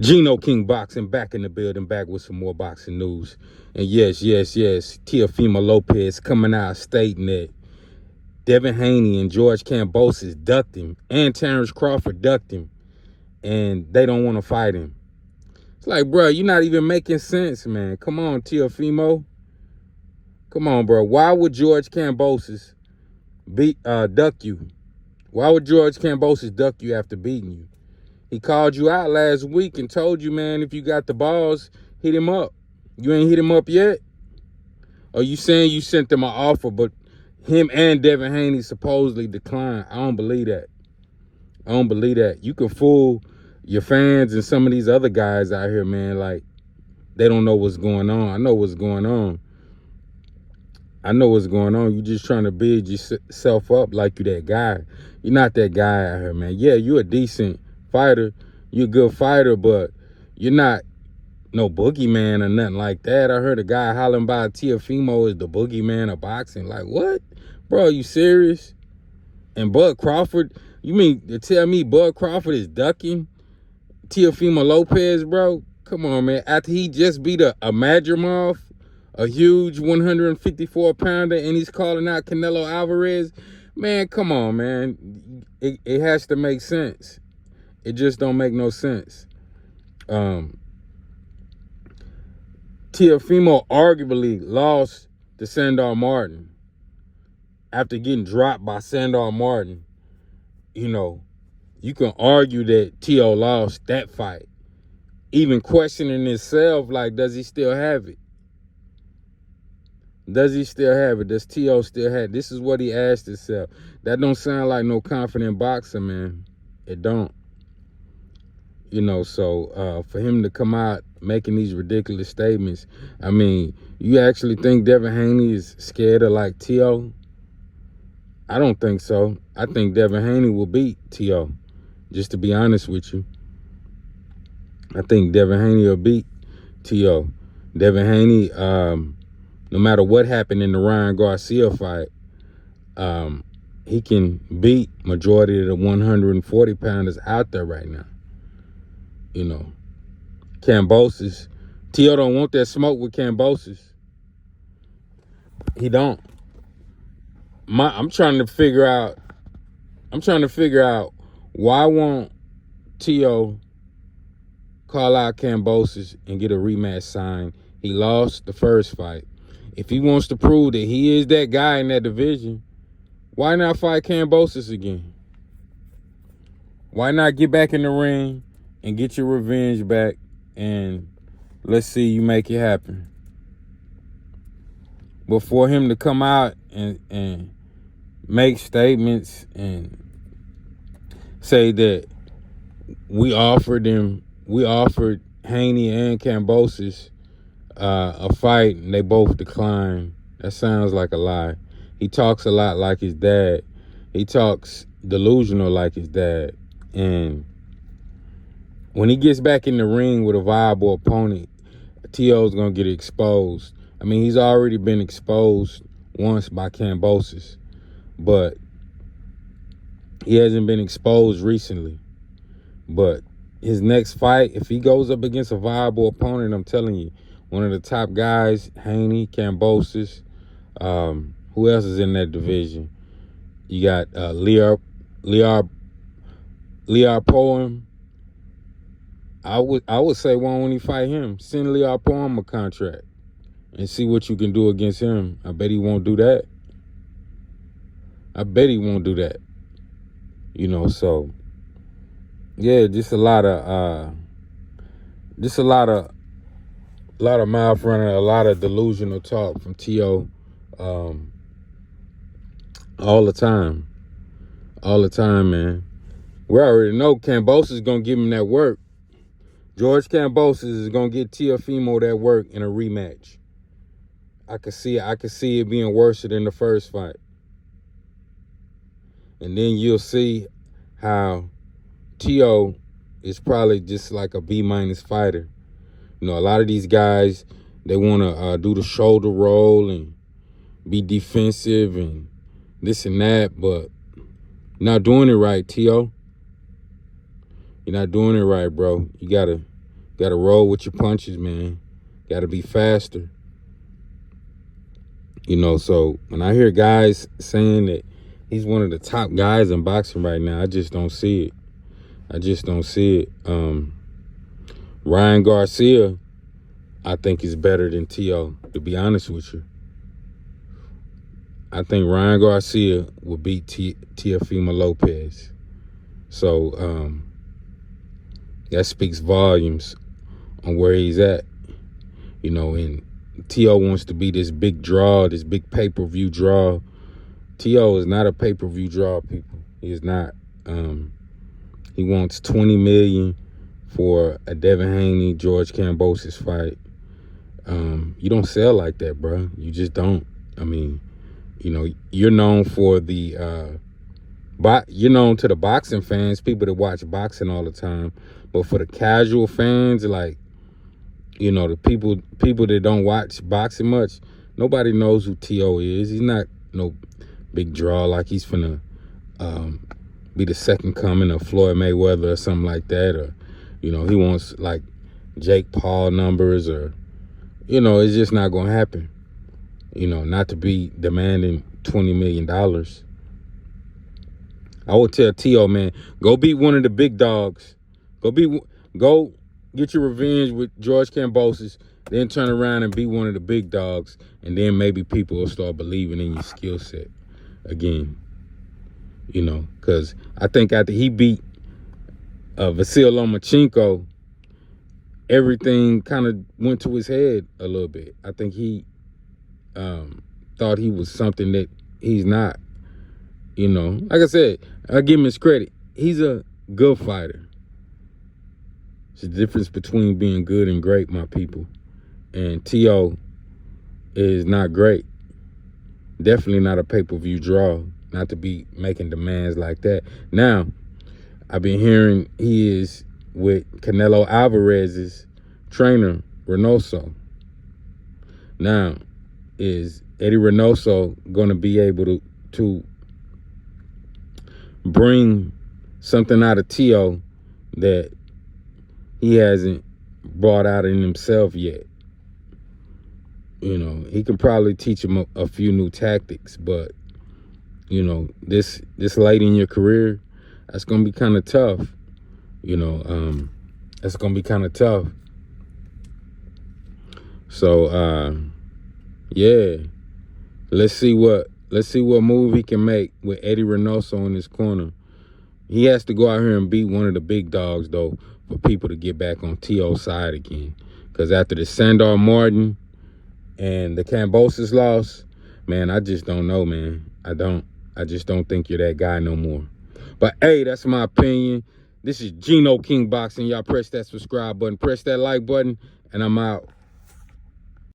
Geno King Boxing back in the building, back with some more boxing news. And yes, Teofima Lopez coming out stating that Devin Haney and George Kambosos ducked him, and Terrence Crawford ducked him, and they don't want to fight him. It's like, bro, you're not even making sense, man. Come on, Teofimo. Come on, bro. Why would George Kambosos duck you? Why would George Kambosos duck you after beating you? He called you out last week and told you, man, if you got the balls, hit him up. You ain't hit him up yet? Or you saying you sent them an offer, but him and Devin Haney supposedly declined? I don't believe that. I don't believe that. You can fool your fans and some of these other guys out here, man, like they don't know what's going on. I know what's going on. I know what's going on. You just trying to build yourself up like you that guy. You're not that guy out here, man. Yeah, you're a decent fighter. You're a good fighter, but you're not no boogeyman or nothing like that. I heard a guy hollering about Teofimo is the boogeyman of boxing. Like, what? Bro, you serious? And Bud Crawford, you mean to tell me Bud Crawford is ducking Teofima Lopez, bro? Come on, man. After he just beat a Madrimov, a huge 154-pounder, and he's calling out Canelo Alvarez. Man, come on, man. It has to make sense. It just don't make no sense. Teofimo arguably lost to Sandor Martin after getting dropped by Sandor Martin. You know, you can argue that Teo lost that fight. Even questioning himself, like, does he still have it? Does he still have it? Does Teo still have it? This is what he asked himself. That don't sound like no confident boxer, man. It don't. You know, so for him to come out making these ridiculous statements, I mean, you actually think Devin Haney is scared of like Teo? I don't think so. I think Devin Haney will beat Teo, just to be honest with you. I think Devin Haney will beat Teo. Devin Haney, no matter what happened in the Ryan Garcia fight, he can beat majority of the 140-pounders out there right now. You know, Kambosos. Teo don't want that smoke with Kambosos. He don't. I'm trying to figure out why won't Teo call out Kambosos and get a rematch signed. He lost the first fight. If he wants to prove that he is that guy in that division, why not fight Kambosos again? Why not get back in the ring and get your revenge back, and let's see you make it happen? But for him to come out and make statements and say that we offered Haney and Kambosos a fight and they both declined, that sounds like a lie. He talks a lot like his dad. He talks delusional like his dad. And when he gets back in the ring with a viable opponent, Teo's going to get exposed. I mean, he's already been exposed once by Kambosos, but he hasn't been exposed recently. But his next fight, if he goes up against a viable opponent, I'm telling you, one of the top guys, Haney, Kambosos, who else is in that division? You got Liar Poem. I would say, why won't he fight him? Send Liar Poem a contract and see what you can do against him. I bet he won't do that. You know, so yeah, just a lot of mouth running, a lot of delusional talk from Teo, all the time, man. We already know Kambosos is gonna give him that work. George Kambosos is gonna get Teofimo that work in a rematch. I could see it being worse than the first fight. And then you'll see how Teo is probably just like a B- fighter. You know, a lot of these guys, they want to do the shoulder roll and be defensive and this and that, but you're not doing it right, Teo. You're not doing it right, bro. You gotta Got to roll with your punches, man. Got to be faster. You know, so when I hear guys saying that he's one of the top guys in boxing right now, I just don't see it. I just don't see it. Ryan Garcia, I think, is better than Teo, to be honest with you. I think Ryan Garcia will beat Teofima Lopez. So that speaks volumes on where he's at. You know, and Teo wants to be this big draw, this big pay-per-view draw. Teo is not a pay-per-view draw, people. He is not. He wants $20 million for a Devin Haney, George Kambosos fight. You don't sell like that, bro. You just don't. I mean, you know, you're known for the you're known to the boxing fans, people that watch boxing all the time. But for the casual fans, like, you know, the people that don't watch boxing much, nobody knows who Teo is. He's not no big draw like he's finna be the second coming of Floyd Mayweather or something like that. Or, you know, he wants like Jake Paul numbers, or, you know, it's just not gonna happen. You know, not to be demanding $20 million. I would tell Teo, man, go beat one of the big dogs. Go get your revenge with George Kambosos, then turn around and be one of the big dogs, and then maybe people will start believing in your skill set again. You know, because I think after he beat Vasil Lomachenko, everything kind of went to his head a little bit. I think he thought he was something that he's not. You know, like I said, I give him his credit. He's a good fighter. It's the difference between being good and great, my people. And Teo is not great. Definitely not a pay-per-view draw. Not to be making demands like that. Now, I've been hearing he is with Canelo Alvarez's trainer, Reynoso. Now, is Eddie Reynoso going to be able to bring something out of Teo that he hasn't brought out in himself yet? You know, he can probably teach him a few new tactics, but, you know, this late in your career, that's going to be kind of tough. You know, that's going to be kind of tough. So, yeah, let's see what move he can make with Eddie Reynoso in his corner. He has to go out here and beat one of the big dogs, though, for people to get back on Teo's side again. Because after the Sandor Martin and the Kambosos loss, man, I just don't know, man. I just don't think you're that guy no more. But, hey, that's my opinion. This is Gino King Boxing. Y'all press that subscribe button. Press that like button, and I'm out.